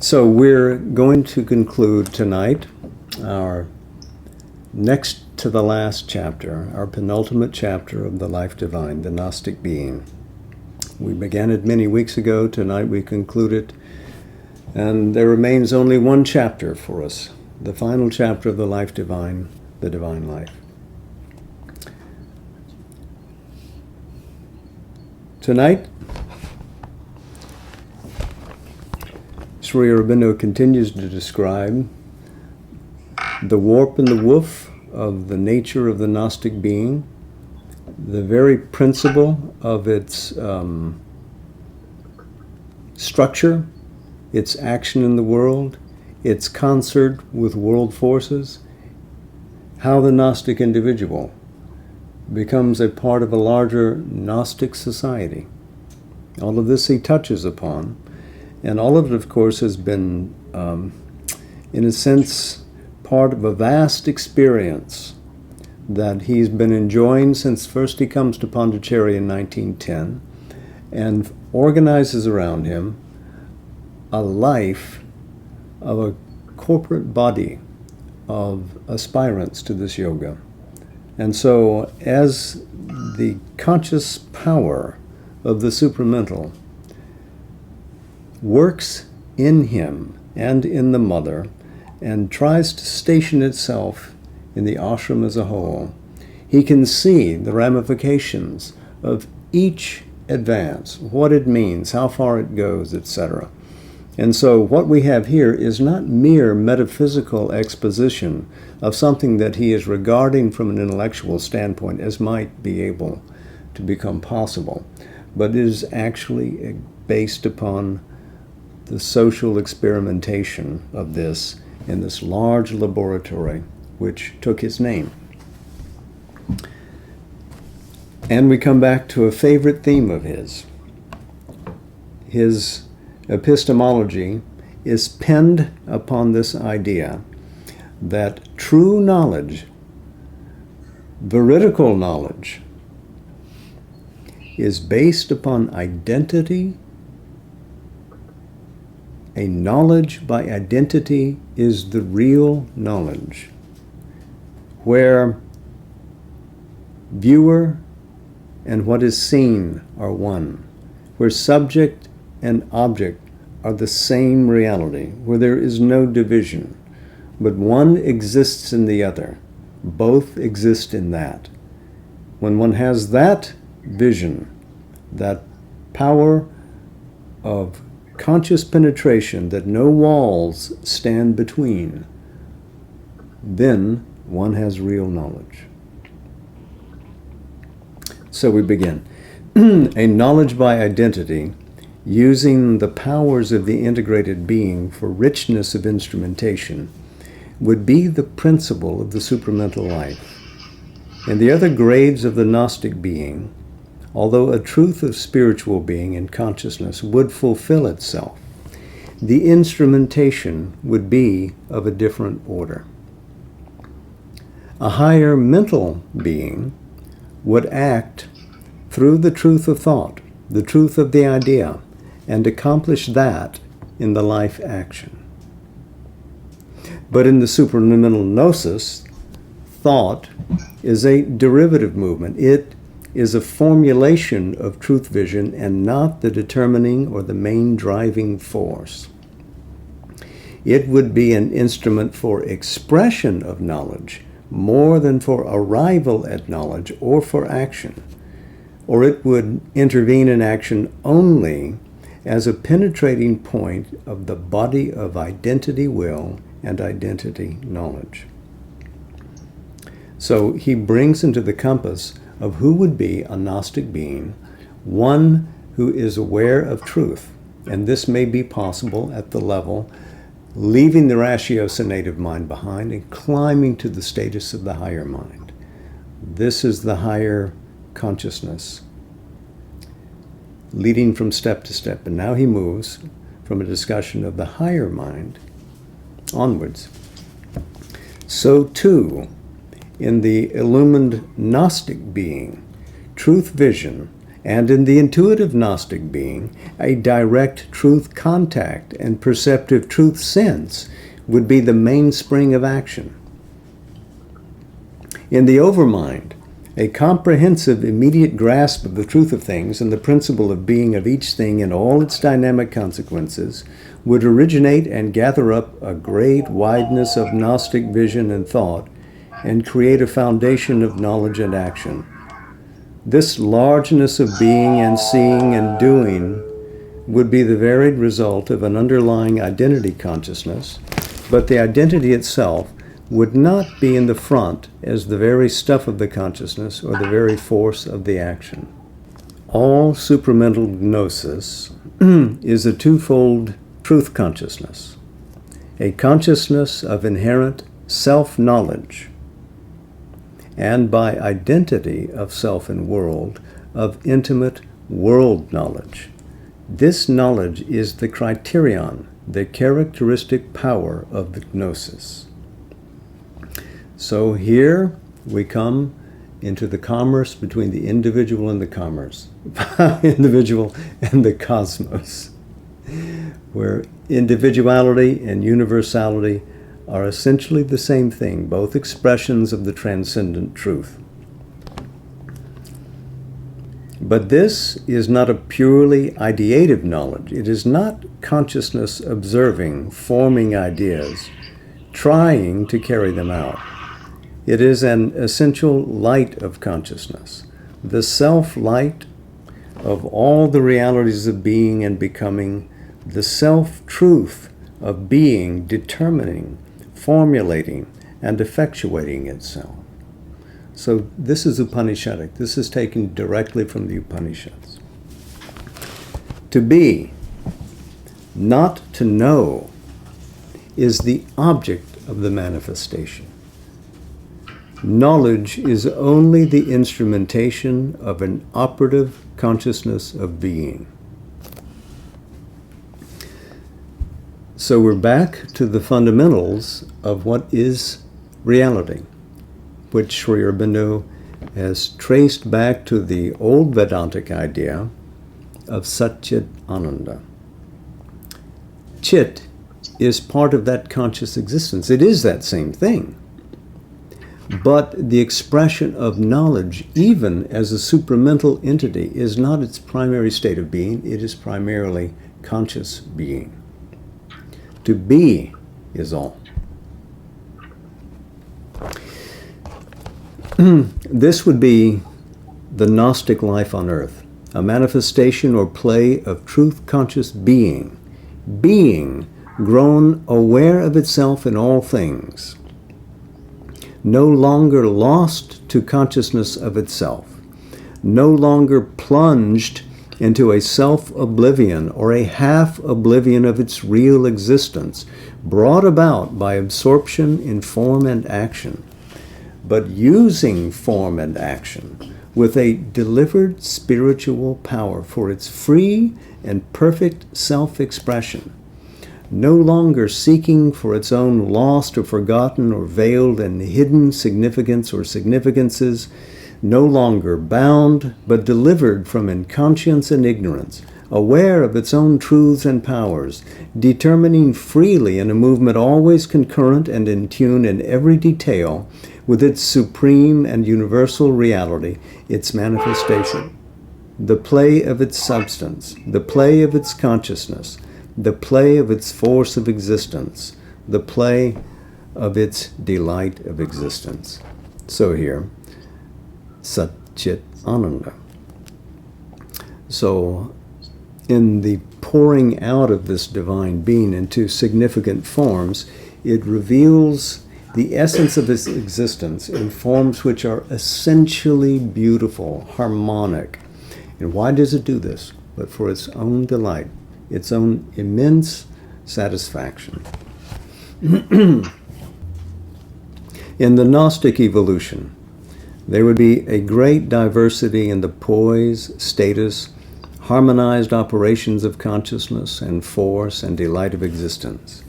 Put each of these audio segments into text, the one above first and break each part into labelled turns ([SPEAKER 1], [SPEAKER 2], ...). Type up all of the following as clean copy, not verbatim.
[SPEAKER 1] So we're going to conclude tonight our next to the last chapter, our penultimate chapter of the Life Divine, the Gnostic Being. We began it many weeks ago. Tonight we conclude it, and there remains only one chapter for us, the final chapter of the Life Divine, the Divine Life. Tonight, Sri Aurobindo continues to describe the warp and the woof of the nature of the Gnostic being, the very principle of its structure, its action in the world, its concert with world forces, how the Gnostic individual becomes a part of a larger Gnostic society. All of this he touches upon. And all of it, of course, has been, in a sense, part of a vast experience that he's been enjoying since first he comes to Pondicherry in 1910 and organizes around him a life of a corporate body of aspirants to this yoga. And so, as the conscious power of the supramental works in him and in the mother and tries to station itself in the ashram as a whole, he can see the ramifications of each advance, what it means, how far it goes, etc. And so what we have here is not mere metaphysical exposition of something that he is regarding from an intellectual standpoint as might be able to become possible, but it is actually based upon the social experimentation of this in this large laboratory which took his name. And we come back to a favorite theme of his. His epistemology is penned upon this idea that true knowledge, veridical knowledge, is based upon identity. A knowledge by identity is the real knowledge, where viewer and what is seen are one, where subject and object are the same reality, where there is no division, but one exists in the other. Both exist in that. When one has that vision, that power of conscious penetration that no walls stand between, then one has real knowledge. So we begin. A knowledge by identity, using the powers of the integrated being for richness of instrumentation, would be the principle of the supramental life. And the other grades of the Gnostic being, although a truth of spiritual being and consciousness would fulfill itself, the instrumentation would be of a different order. A higher mental being would act through the truth of thought, the truth of the idea, and accomplish that in the life action. But in the supramental gnosis, thought is a derivative movement. It is a formulation of truth vision and not the determining or the main driving force. It would be an instrument for expression of knowledge more than for arrival at knowledge or for action. Or it would intervene in action only as a penetrating point of the body of identity will and identity knowledge. So he brings into the compass of who would be a Gnostic being, one who is aware of truth. And this may be possible at the level leaving the ratiocinative mind behind and climbing to the status of the higher mind. This is the higher consciousness, leading from step to step. And now he moves from a discussion of the higher mind onwards. So too, in the illumined Gnostic being, truth vision And in the intuitive Gnostic being, a direct truth contact and perceptive truth sense would be the mainspring of action. In the overmind, a comprehensive, immediate grasp of the truth of things and the principle of being of each thing in all its dynamic consequences would originate and gather up a great wideness of Gnostic vision and thought and create a foundation of knowledge and action. This largeness of being and seeing and doing would be the varied result of an underlying identity consciousness, but the identity itself would not be in the front as the very stuff of the consciousness or the very force of the action. All supramental gnosis is a twofold truth consciousness, a consciousness of inherent self-knowledge, and by identity of self and world, of intimate world knowledge. This knowledge is the criterion, the characteristic power of the gnosis. So here we come into the commerce between the individual and the commerce, individual and the cosmos, where individuality and universality are essentially the same thing, both expressions of the transcendent truth. But this is not a purely ideative knowledge. It is not consciousness observing, forming ideas, trying to carry them out. It is an essential light of consciousness, the self-light of all the realities of being and becoming, the self-truth of being determining, formulating, and effectuating itself. So this is Upanishadic. This is taken directly from the Upanishads. To be, not to know, is the object of the manifestation. Knowledge is only the instrumentation of an operative consciousness of being. So we're back to the fundamentals of what is reality, which Sri Aurobindo has traced back to the old Vedantic idea of Satchit Ananda. Chit is part of that conscious existence. It is that same thing. But the expression of knowledge, even as a supramental entity, is not its primary state of being. It is primarily conscious being. To be is all. This would be the Gnostic life on earth, a manifestation or play of truth-conscious being, being grown aware of itself in all things, no longer lost to consciousness of itself, no longer plunged into a self-oblivion or a half-oblivion of its real existence, brought about by absorption in form and action, but using form and action with a delivered spiritual power for its free and perfect self-expression, no longer seeking for its own lost or forgotten or veiled and hidden significance or significances, no longer bound, but delivered from inconscience and ignorance, aware of its own truths and powers, determining freely in a movement always concurrent and in tune in every detail with its supreme and universal reality, its manifestation, the play of its substance, the play of its consciousness, the play of its force of existence, the play of its delight of existence. So here, Satchit Ananda. So in the pouring out of this divine being into significant forms, it reveals the essence of its existence in forms which are essentially beautiful, harmonic. And why does it do this? But for its own delight, its own immense satisfaction. In the Gnostic evolution, there would be a great diversity in the poise, status, harmonized operations of consciousness and force and delight of existence.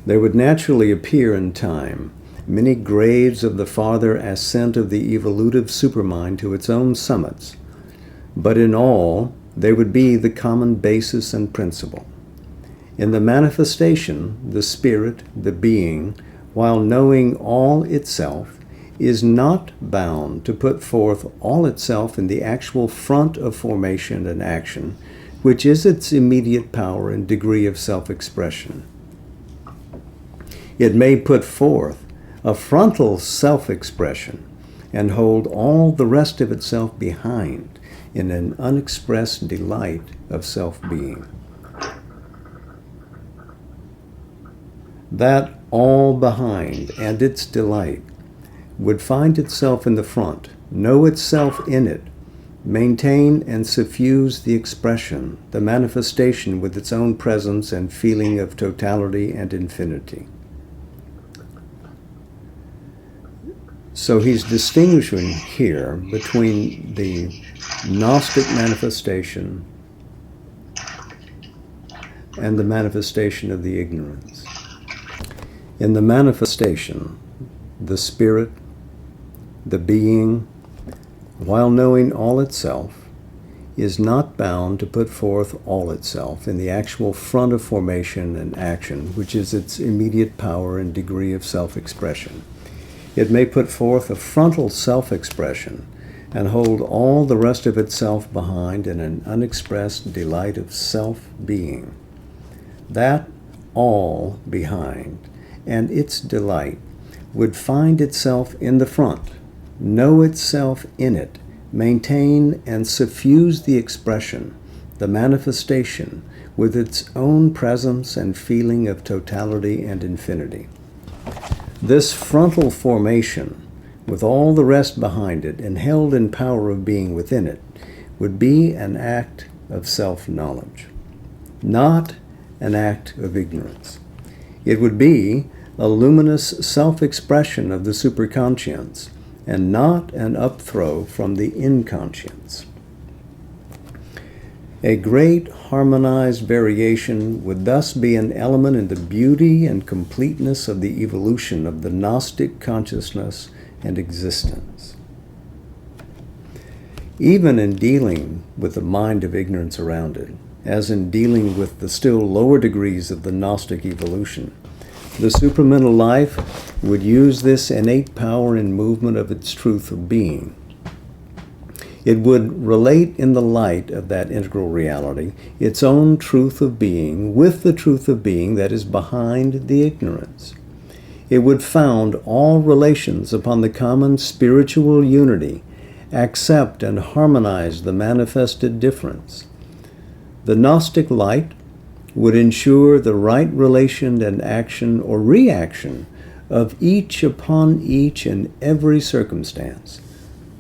[SPEAKER 1] There would naturally appear in time many grades of the farther ascent of the evolutive supermind to its own summits, but in all they would be the common basis and principle. In the manifestation, the spirit, the being, while knowing all itself, is not bound to put forth all itself in the actual front of formation and action, which is its immediate power and degree of self-expression. It may put forth a frontal self-expression and hold all the rest of itself behind in an unexpressed delight of self-being. That all behind and its delight would find itself in the front, know itself in it, maintain and suffuse the expression, the manifestation with its own presence and feeling of totality and infinity. So he's distinguishing here between the Gnostic manifestation and the manifestation of the ignorance. In the manifestation, the spirit, the being, while knowing all itself, is not bound to put forth all itself in the actual front of formation and action, which is its immediate power and degree of self-expression. It may put forth a frontal self-expression and hold all the rest of itself behind in an unexpressed delight of self-being. That all behind and its delight would find itself in the front, know itself in it, maintain and suffuse the expression, the manifestation, with its own presence and feeling of totality and infinity. This frontal formation, with all the rest behind it and held in power of being within it, would be an act of self-knowledge, not an act of ignorance. It would be a luminous self-expression of the superconscience, and not an upthrow from the inconscience. A great harmonized variation would thus be an element in the beauty and completeness of the evolution of the Gnostic consciousness and existence. Even in dealing with the mind of ignorance around it, as in dealing with the still lower degrees of the Gnostic evolution, the supramental life would use this innate power and movement of its truth of being. It would relate in the light of that integral reality its own truth of being with the truth of being that is behind the ignorance. It would found all relations upon the common spiritual unity, accept and harmonize the manifested difference. The Gnostic light would ensure the right relation and action or reaction of each upon each in every circumstance.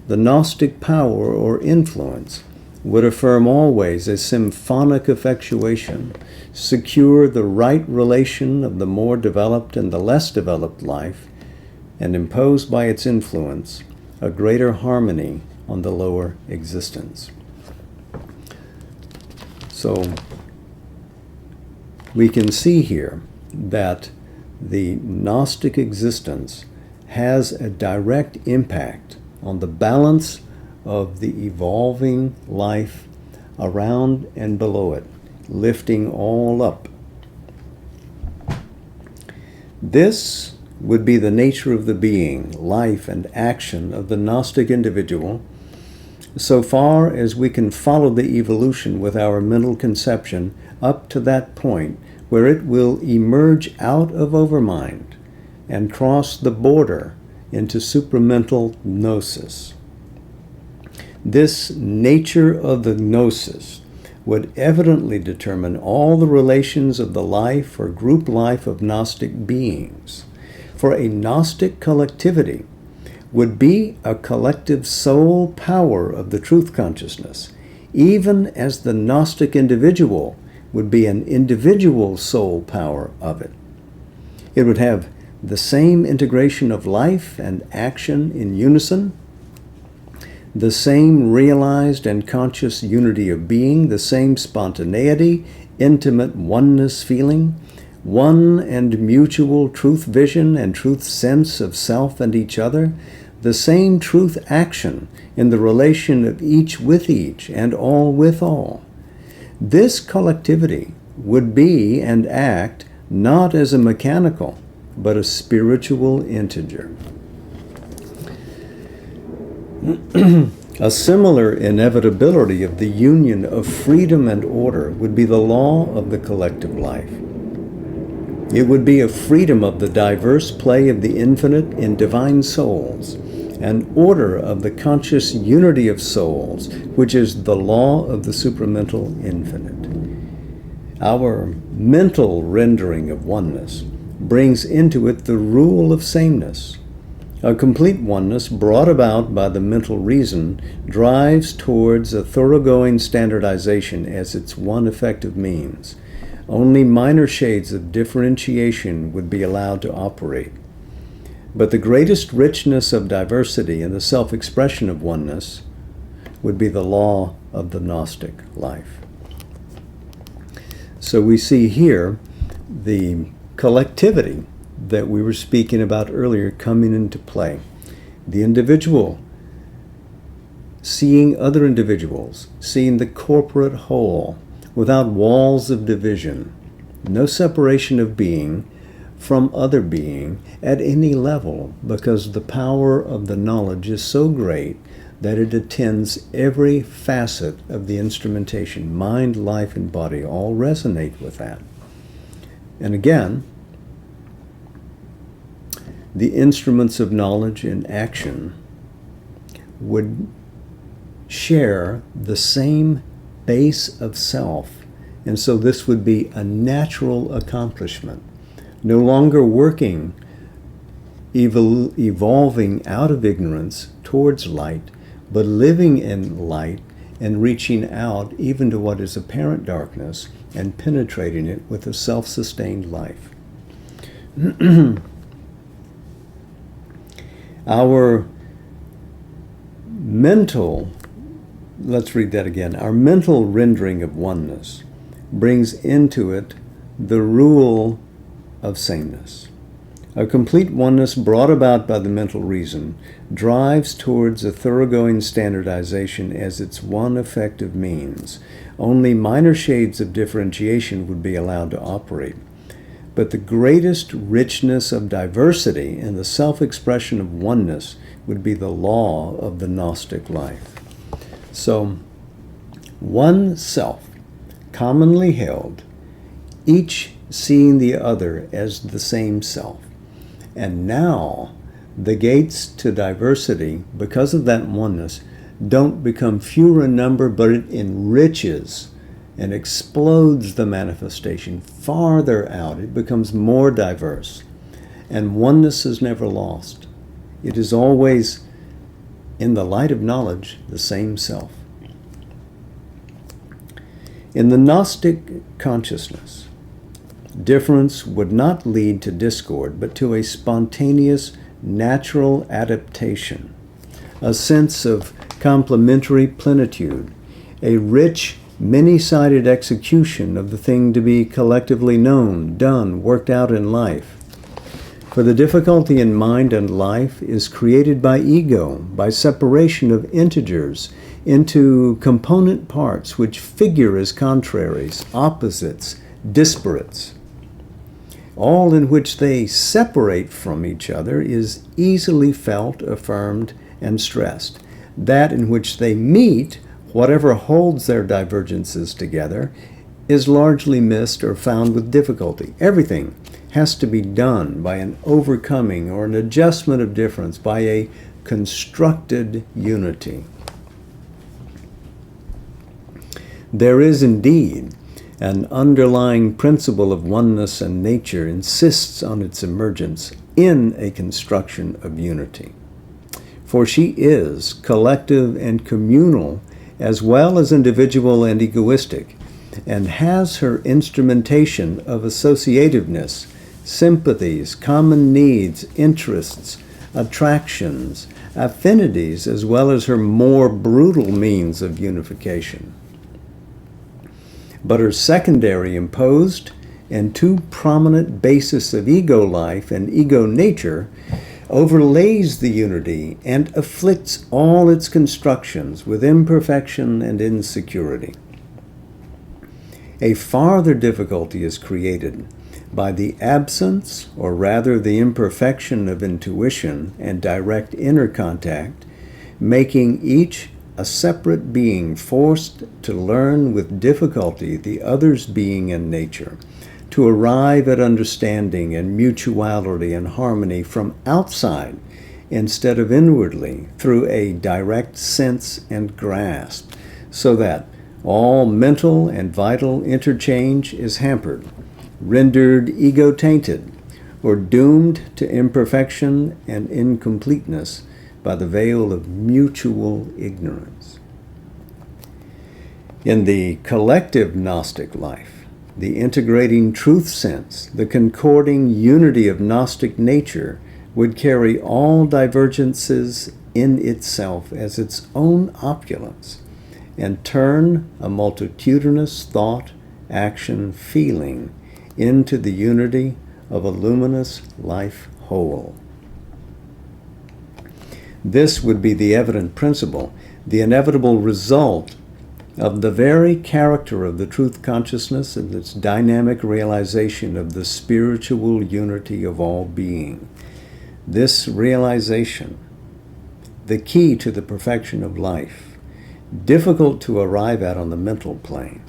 [SPEAKER 1] The Gnostic power or influence would affirm always a symphonic effectuation, secure the right relation of the more developed and the less developed life, and impose by its influence a greater harmony on the lower existence. So, we can see here that the Gnostic existence has a direct impact on the balance of the evolving life around and below it, lifting all up. This would be the nature of the being, life, and action of the Gnostic individual, so far as we can follow the evolution with our mental conception up to that point where it will emerge out of overmind and cross the border into supramental gnosis. This nature of the gnosis would evidently determine all the relations of the life or group life of Gnostic beings. For a Gnostic collectivity would be a collective soul power of the truth consciousness, even as the Gnostic individual would be an individual soul power of it. It would have the same integration of life and action in unison, the same realized and conscious unity of being, the same spontaneity, intimate oneness feeling, one and mutual truth vision and truth sense of self and each other, the same truth action in the relation of each with each and all with all. This collectivity would be and act not as a mechanical, but a spiritual integer. A similar inevitability of the union of freedom and order would be the law of the collective life. It would be a freedom of the diverse play of the infinite in divine souls, an order of the conscious unity of souls, which is the law of the supramental infinite. Our mental rendering of oneness brings into it the rule of sameness. A complete oneness brought about by the mental reason drives towards a thoroughgoing standardization as its one effective means. Only minor shades of differentiation would be allowed to operate. But the greatest richness of diversity in the self-expression of oneness would be the law of the Gnostic life. So we see here the collectivity that we were speaking about earlier coming into play. The individual seeing other individuals, seeing the corporate whole without walls of division, no separation of being from other being at any level, because the power of the knowledge is so great that it attends every facet of the instrumentation. Mind, life, and body all resonate with that. And again, the instruments of knowledge and action would share the same base of self, and so this would be a natural accomplishment. No longer working, evolving out of ignorance towards light, but living in light and reaching out even to what is apparent darkness and penetrating it with a self-sustained life. Our mental, let's read that again, our mental rendering of oneness brings into it the rule of sameness. A complete oneness brought about by the mental reason drives towards a thoroughgoing standardization as its one effective means. Only minor shades of differentiation would be allowed to operate. But the greatest richness of diversity in the self-expression of oneness would be the law of the Gnostic life. So, one self, commonly held, each seeing the other as the same self. And now, the gates to diversity, because of that oneness, don't become fewer in number, but it enriches and explodes the manifestation farther out. It becomes more diverse. And oneness is never lost. It is always, in the light of knowledge, the same self. In the Gnostic consciousness, difference would not lead to discord, but to a spontaneous, natural adaptation, a sense of complementary plenitude, a rich, many-sided execution of the thing to be collectively known, done, worked out in life. For the difficulty in mind and life is created by ego, by separation of integers into component parts which figure as contraries, opposites, disparates. All in which they separate from each other is easily felt, affirmed, and stressed. That in which they meet, whatever holds their divergences together, is largely missed or found with difficulty. Everything has to be done by an overcoming or an adjustment of difference, by a constructed unity. There is indeed an underlying principle of oneness, and nature insists on its emergence in a construction of unity. For she is collective and communal, as well as individual and egoistic, and has her instrumentation of associativeness, sympathies, common needs, interests, attractions, affinities, as well as her more brutal means of unification. But her secondary imposed and two prominent bases of ego life and ego nature overlays the unity and afflicts all its constructions with imperfection and insecurity. A farther difficulty is created by the absence, or rather the imperfection, of intuition and direct inner contact, making each a separate being forced to learn with difficulty the other's being and nature, to arrive at understanding and mutuality and harmony from outside instead of inwardly through a direct sense and grasp, so that all mental and vital interchange is hampered, rendered ego-tainted, or doomed to imperfection and incompleteness by the veil of mutual ignorance. In the collective Gnostic life, the integrating truth sense, the concording unity of Gnostic nature would carry all divergences in itself as its own opulence and turn a multitudinous thought, action, feeling into the unity of a luminous life whole. This would be the evident principle, the inevitable result of the very character of the truth consciousness and its dynamic realization of the spiritual unity of all being. This realization, the key to the perfection of life, difficult to arrive at on the mental plane,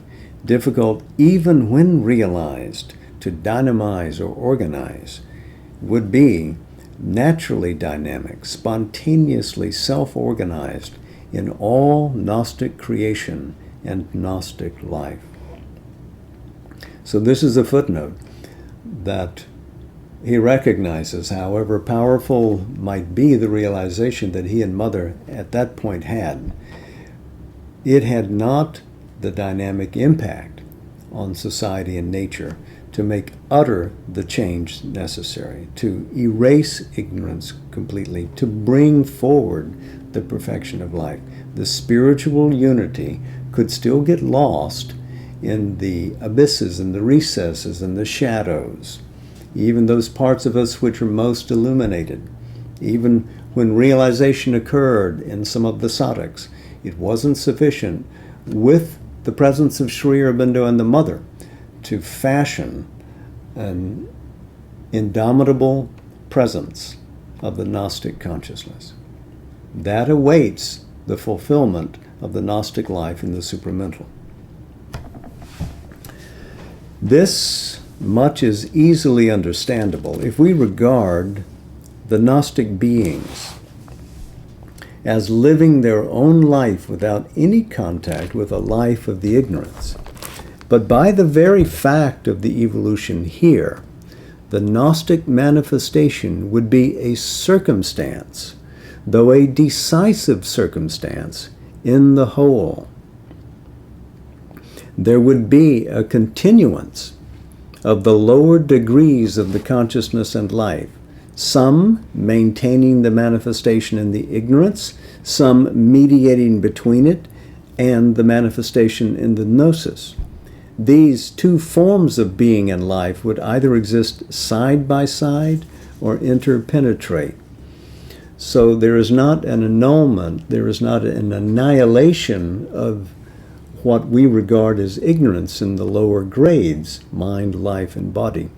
[SPEAKER 1] difficult even when realized to dynamize or organize, would be naturally dynamic, spontaneously self-organized in all Gnostic creation and Gnostic life. So this is a footnote that he recognizes, however powerful might be the realization that he and Mother at that point had, it had not the dynamic impact on society and nature to make utter the change necessary, to erase ignorance completely, to bring forward the perfection of life. The spiritual unity could still get lost in the abysses and the recesses and the shadows, even those parts of us which are most illuminated. Even when realization occurred in some of the sadhaks, it wasn't sufficient with the presence of Sri Aurobindo and the Mother to fashion an indomitable presence of the Gnostic consciousness. That awaits the fulfillment of the Gnostic life in the supramental. This much is easily understandable if we regard the Gnostic beings as living their own life without any contact with a life of the ignorance. But by the very fact of the evolution here, the Gnostic manifestation would be a circumstance, though a decisive circumstance, in the whole. There would be a continuance of the lower degrees of the consciousness and life, some maintaining the manifestation in the ignorance, some mediating between it and the manifestation in the gnosis. These two forms of being and life would either exist side by side or interpenetrate. So there is not an annulment, there is not an annihilation of what we regard as ignorance in the lower grades, mind, life, and body.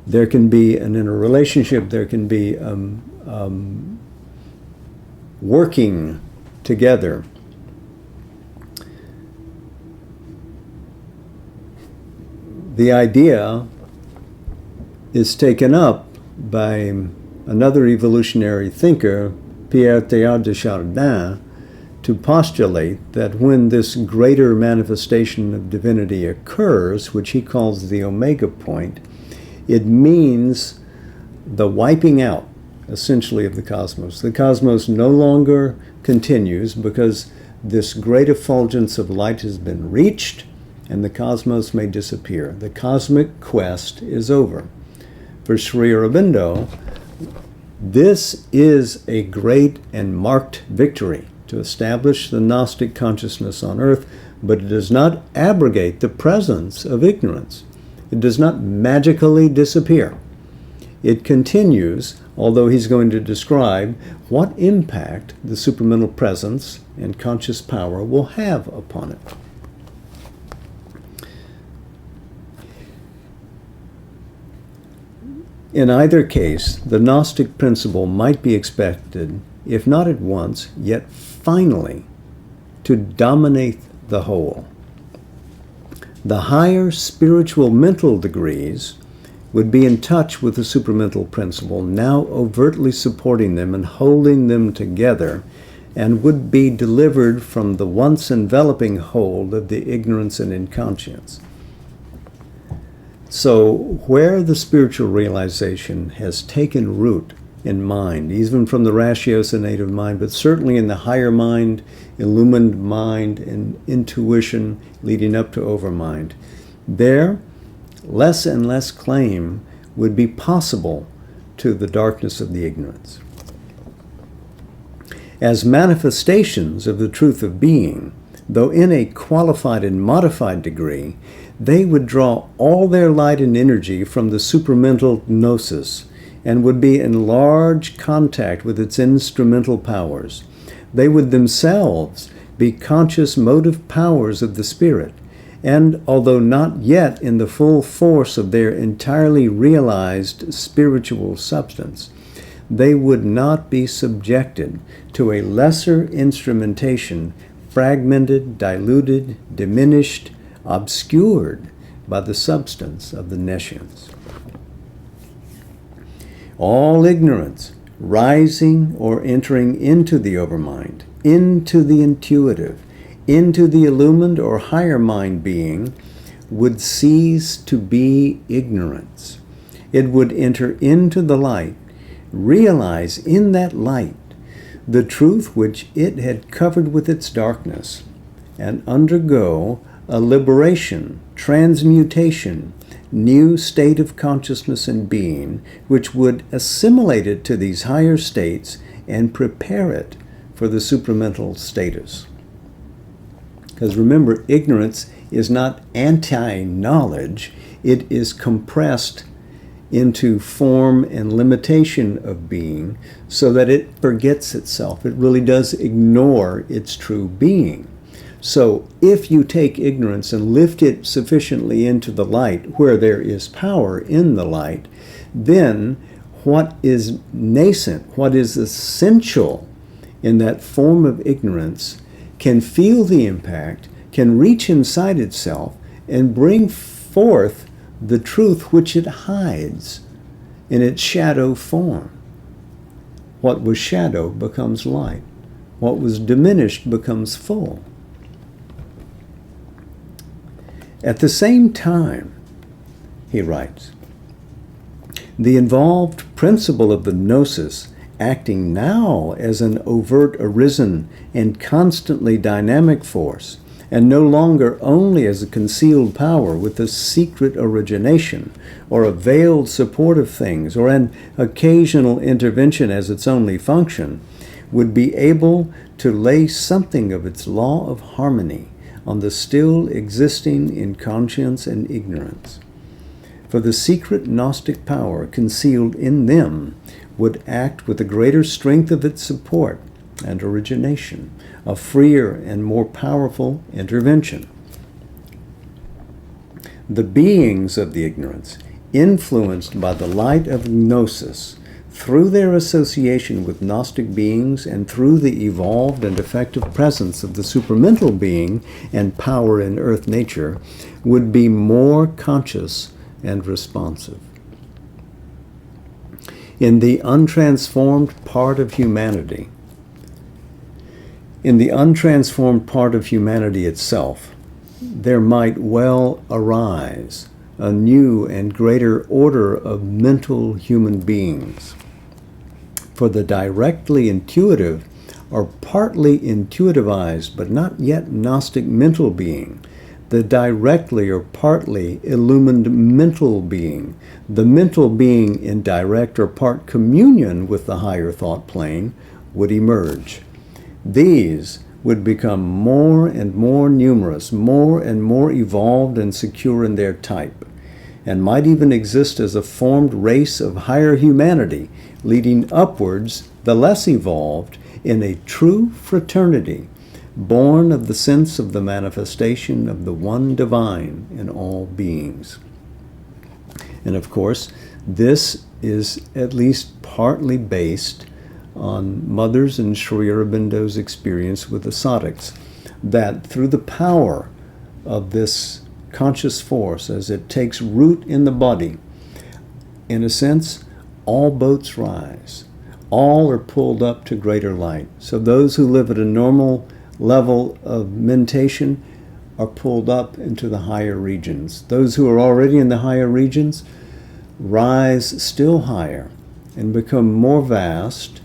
[SPEAKER 1] There can be an interrelationship, there can be working together. The idea is taken up by another evolutionary thinker, Pierre Teilhard de Chardin, to postulate that when this greater manifestation of divinity occurs, which he calls the omega point, it means the wiping out, essentially, of the cosmos. The cosmos no longer continues because this great effulgence of light has been reached, and the cosmos may disappear. The cosmic quest is over. For Sri Aurobindo, this is a great and marked victory to establish the Gnostic consciousness on earth, but it does not abrogate the presence of ignorance. It does not magically disappear. It continues, although he's going to describe what impact the supramental presence and conscious power will have upon it. In either case, the Gnostic principle might be expected, if not at once, yet finally, to dominate the whole. The higher spiritual mental degrees would be in touch with the supramental principle, now overtly supporting them and holding them together, and would be delivered from the once enveloping hold of the ignorance and inconscience. So, where the spiritual realization has taken root in mind, even from the ratiocinative mind, but certainly in the higher mind, illumined mind, and intuition leading up to overmind, there, less and less claim would be possible to the darkness of the ignorance. As manifestations of the truth of being, though in a qualified and modified degree, they would draw all their light and energy from the supramental gnosis and would be in large contact with its instrumental powers. They would themselves be conscious motive powers of the spirit, and although not yet in the full force of their entirely realized spiritual substance, they would not be subjected to a lesser instrumentation, fragmented, diluted, diminished, obscured by the substance of the nescience. All ignorance, rising or entering into the overmind, into the intuitive, into the illumined or higher mind being, would cease to be ignorance. It would enter into the light, realize in that light the truth which it had covered with its darkness, and undergo a liberation, transmutation, new state of consciousness and being, which would assimilate it to these higher states and prepare it for the supramental status. Because remember, ignorance is not anti-knowledge, it is compressed into form and limitation of being so that it forgets itself. It really does ignore its true being. So if you take ignorance and lift it sufficiently into the light where there is power in the light, then what is nascent, what is essential in that form of ignorance can feel the impact, can reach inside itself and bring forth the truth which it hides in its shadow form. What was shadow becomes light. What was diminished becomes full. At the same time, he writes, the involved principle of the gnosis, acting now as an overt arisen and constantly dynamic force, and no longer only as a concealed power with a secret origination, or a veiled support of things, or an occasional intervention as its only function, would be able to lay something of its law of harmony on the still existing inconscience and ignorance. For the secret Gnostic power concealed in them would act with a greater strength of its support and origination, a freer and more powerful intervention. The beings of the ignorance, influenced by the light of gnosis, through their association with Gnostic beings and through the evolved and effective presence of the supramental being and power in earth nature, would be more conscious and responsive. In the untransformed part of humanity, itself, there might well arise a new and greater order of mental human beings. For the directly intuitive or partly intuitivized but not yet Gnostic mental being, the directly or partly illumined mental being, the mental being in direct or part communion with the higher thought plane, would emerge. These would become more and more numerous, more and more evolved and secure in their type. and might even exist as a formed race of higher humanity, leading upwards, the less evolved, in a true fraternity, born of the sense of the manifestation of the one divine in all beings. And of course, this is at least partly based on Mother's and Sri Aurobindo's experience with the Satsang, that through the power of this conscious force, as it takes root in the body, in a sense, all boats rise. All are pulled up to greater light. So those who live at a normal level of mentation are pulled up into the higher regions. Those who are already in the higher regions rise still higher and become more vast,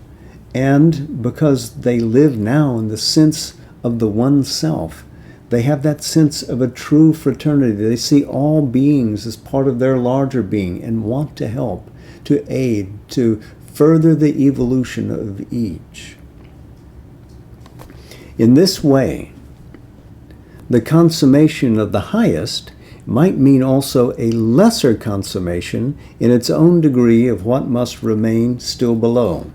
[SPEAKER 1] and because they live now in the sense of the one self, they have that sense of a true fraternity. They see all beings as part of their larger being and want to help, to aid, to further the evolution of each. In this way, the consummation of the highest might mean also a lesser consummation in its own degree of what must remain still below.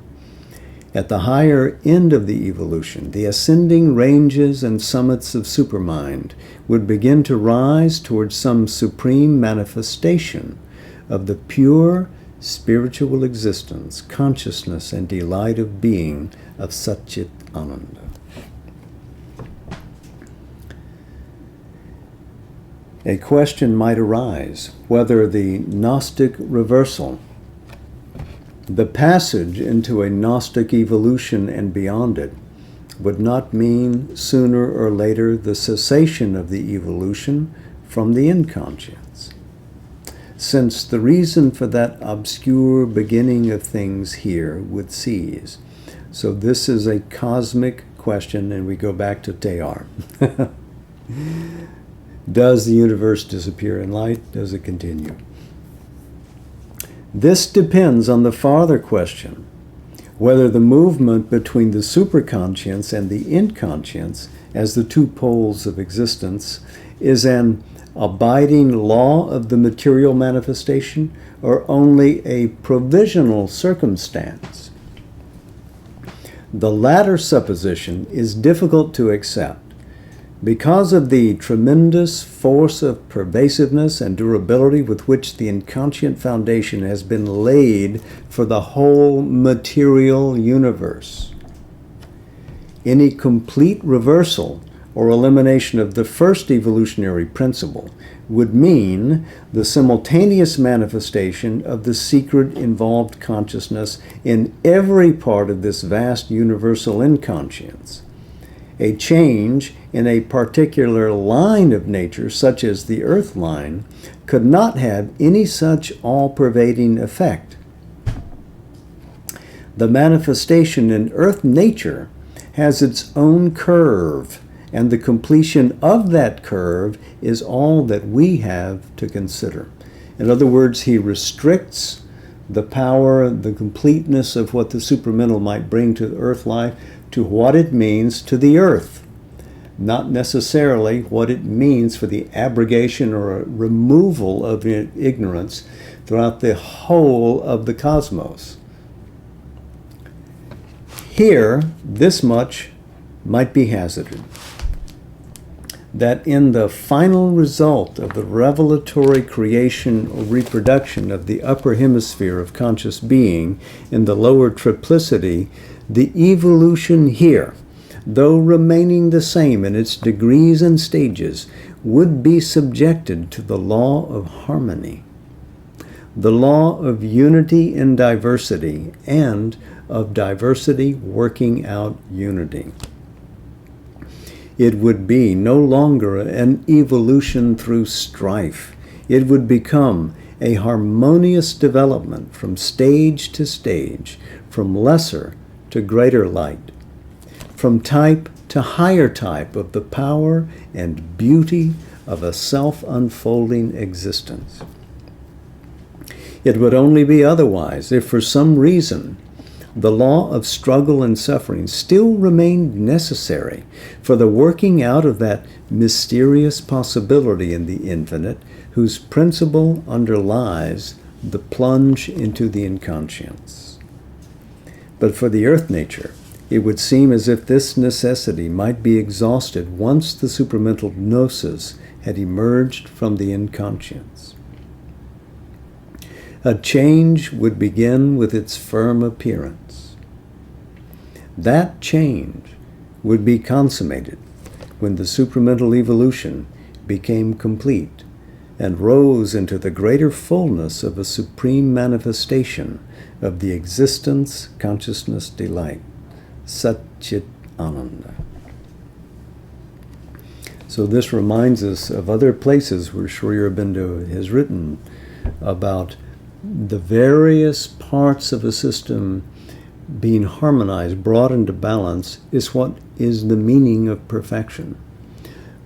[SPEAKER 1] At the higher end of the evolution, the ascending ranges and summits of supermind would begin to rise towards some supreme manifestation of the pure spiritual existence, consciousness, and delight of being of Satchit Ananda. A question might arise whether the Gnostic reversal, the passage into a Gnostic evolution and beyond it, would not mean sooner or later the cessation of the evolution from the inconscience, since the reason for that obscure beginning of things here would cease. So this is a cosmic question, and we go back to Teilhard. Does the universe disappear in light? Does it continue? This depends on the farther question, whether the movement between the superconscience and the inconscience as the two poles of existence is an abiding law of the material manifestation or only a provisional circumstance. The latter supposition is difficult to accept because of the tremendous force of pervasiveness and durability with which the inconscient foundation has been laid for the whole material universe. Any complete reversal or elimination of the first evolutionary principle would mean the simultaneous manifestation of the secret involved consciousness in every part of this vast universal inconscience. A change in a particular line of nature, such as the earth line, could not have any such all-pervading effect. The manifestation in earth nature has its own curve, and the completion of that curve is all that we have to consider. In other words, he restricts the power, the completeness of what the supramental might bring to the earth life to what it means to the earth, not necessarily what it means for the abrogation or removal of ignorance throughout the whole of the cosmos. Here, this much might be hazarded, that in the final result of the revelatory creation or reproduction of the upper hemisphere of conscious being in the lower triplicity, the evolution here, though remaining the same in its degrees and stages, would be subjected to the law of harmony, the law of unity in diversity, and of diversity working out unity. It would be no longer an evolution through strife. It would become a harmonious development from stage to stage, from lesser to greater light, from type to higher type of the power and beauty of a self-unfolding existence. It would only be otherwise if for some reason the law of struggle and suffering still remained necessary for the working out of that mysterious possibility in the infinite whose principle underlies the plunge into the inconscience. But for the earth nature, it would seem as if this necessity might be exhausted once the supramental gnosis had emerged from the inconscience. A change would begin with its firm appearance. That change would be consummated when the supramental evolution became complete and rose into the greater fullness of a supreme manifestation of the existence, consciousness, delight, Sat-Chit Ananda. So this reminds us of other places where Sri Aurobindo has written about the various parts of a system being harmonized, brought into balance, is what is the meaning of perfection.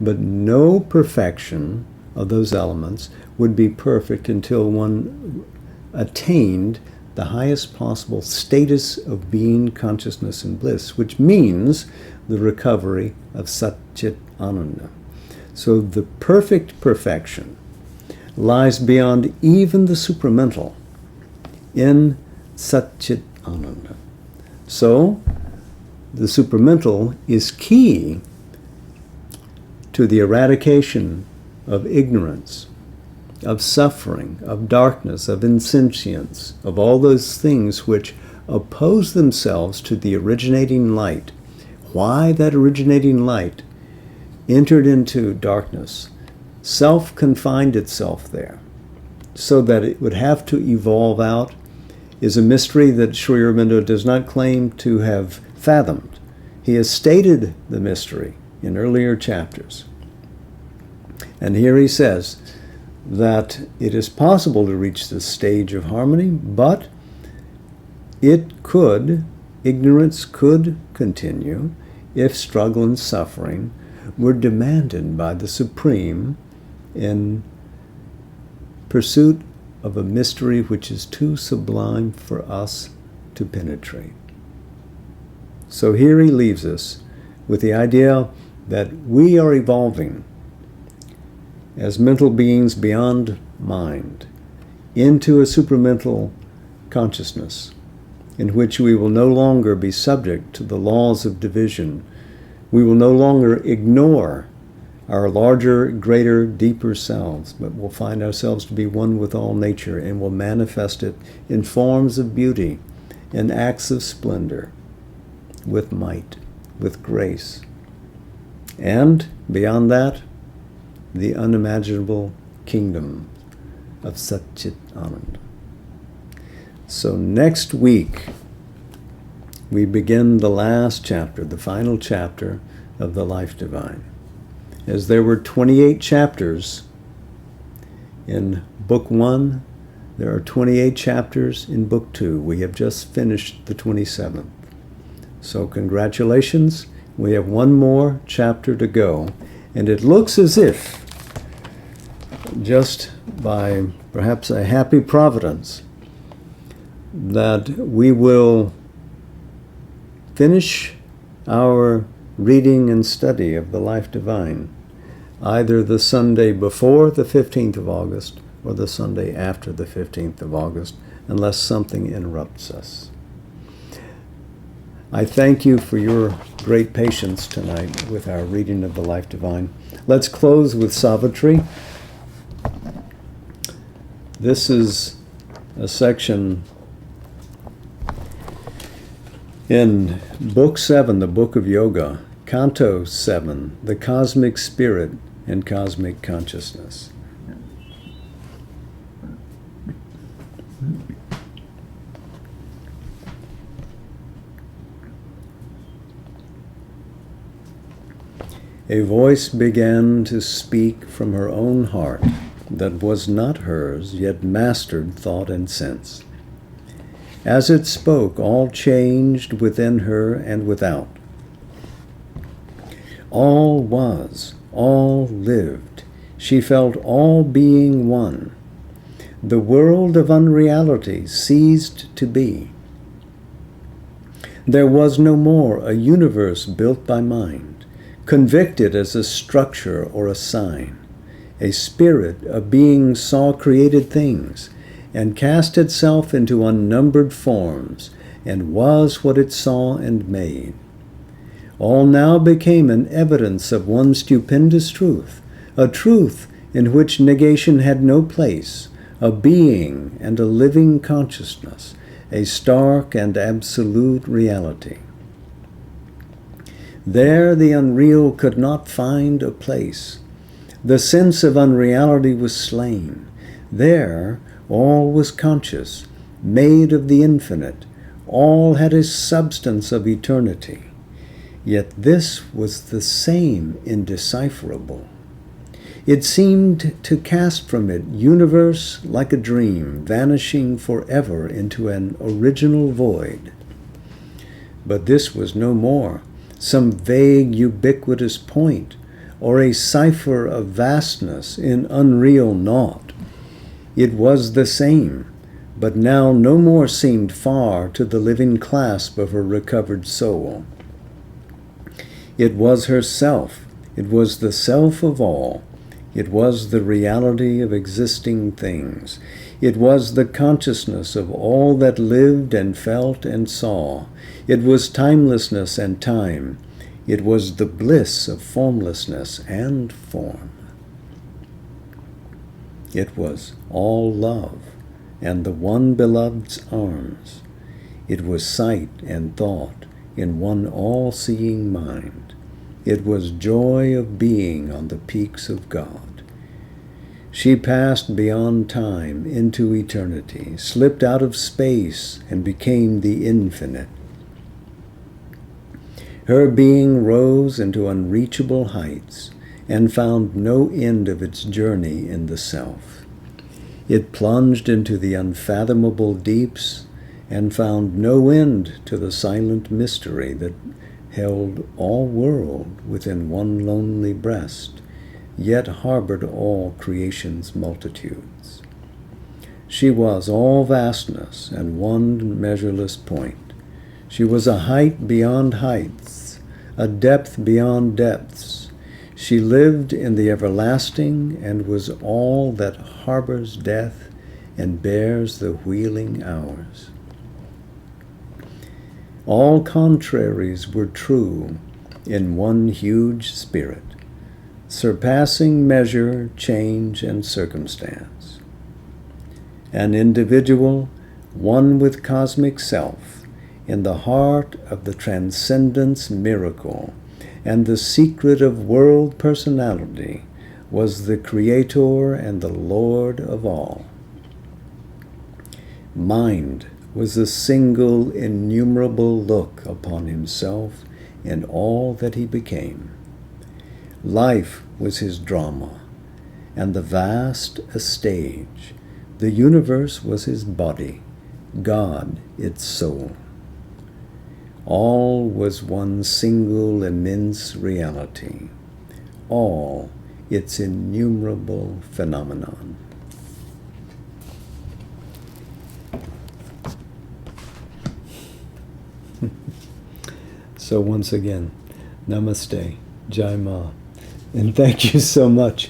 [SPEAKER 1] But no perfection of those elements would be perfect until one attained the highest possible status of being, consciousness, and bliss, which means the recovery of Sat-Chit Ananda. So the perfect perfection lies beyond even the supramental in Sat-Chit Ananda. So the supramental is key to the eradication of ignorance, of suffering, of darkness, of insentience, of all those things which oppose themselves to the originating light. Why that originating light entered into darkness, self-confined itself there, so that it would have to evolve out, is a mystery that Sri Aurobindo does not claim to have fathomed. He has stated the mystery in earlier chapters. And here he says that it is possible to reach this stage of harmony, but ignorance could continue if struggle and suffering were demanded by the Supreme in pursuit of a mystery which is too sublime for us to penetrate. So here he leaves us with the idea that we are evolving as mental beings beyond mind into a supramental consciousness in which we will no longer be subject to the laws of division. We will no longer ignore our larger, greater, deeper selves, but will find ourselves to be one with all nature and will manifest it in forms of beauty, in acts of splendor, with might, with grace. And beyond that, the unimaginable kingdom of Sat-Chit Ananda. So next week, we begin the last chapter, the final chapter of the Life Divine. As there were 28 chapters in Book 1, there are 28 chapters in Book 2. We have just finished the 27th. So congratulations, we have one more chapter to go. And it looks as if, just by perhaps a happy providence, that we will finish our reading and study of the Life Divine either the Sunday before the 15th of August or the Sunday after the 15th of August, unless something interrupts us. I thank you for your great patience tonight with our reading of the Life Divine. Let's close with Savitri. This is a section in Book 7, the Book of Yoga, Canto 7, the Cosmic Spirit and Cosmic Consciousness. A voice began to speak from her own heart that was not hers, yet mastered thought and sense. As it spoke, all changed within her and without. All was, all lived. She felt all being one. The world of unreality ceased to be. There was no more a universe built by mind, convicted as a structure or a sign. A spirit, a being, saw created things, and cast itself into unnumbered forms, and was what it saw and made. All now became an evidence of one stupendous truth, a truth in which negation had no place, a being and a living consciousness, a stark and absolute reality. There the unreal could not find a place. The sense of unreality was slain. There all was conscious, made of the infinite. All had a substance of eternity. Yet this was the same indecipherable. It seemed to cast from it universe like a dream, vanishing forever into an original void. But this was no more some vague ubiquitous point, or a cipher of vastness in unreal naught. It was the same, but now no more seemed far to the living clasp of her recovered soul. It was herself. It was the self of all. It was the reality of existing things. It was the consciousness of all that lived and felt and saw. It was timelessness and time. It was the bliss of formlessness and form. It was all love and the one beloved's arms. It was sight and thought in one all-seeing mind. It was joy of being on the peaks of God. She passed beyond time into eternity, slipped out of space, and became the infinite. Her being rose into unreachable heights and found no end of its journey in the self. It plunged into the unfathomable deeps and found no end to the silent mystery that held all world within one lonely breast, yet harbored all creation's multitudes. She was all vastness and one measureless point. She was a height beyond heights, a depth beyond depths. She lived in the everlasting and was all that harbors death and bears the wheeling hours. All contraries were true in one huge spirit, surpassing measure, change, and circumstance. An individual, one with cosmic self, in the heart of the transcendence miracle and the secret of world personality, was the Creator and the Lord of all. Mind was a single innumerable look upon himself and all that he became. Life was his drama, and the vast a stage. The universe was his body, God its soul. All was one single immense reality, all its innumerable phenomenon. So once again, namaste, Jai Ma, and thank you so much.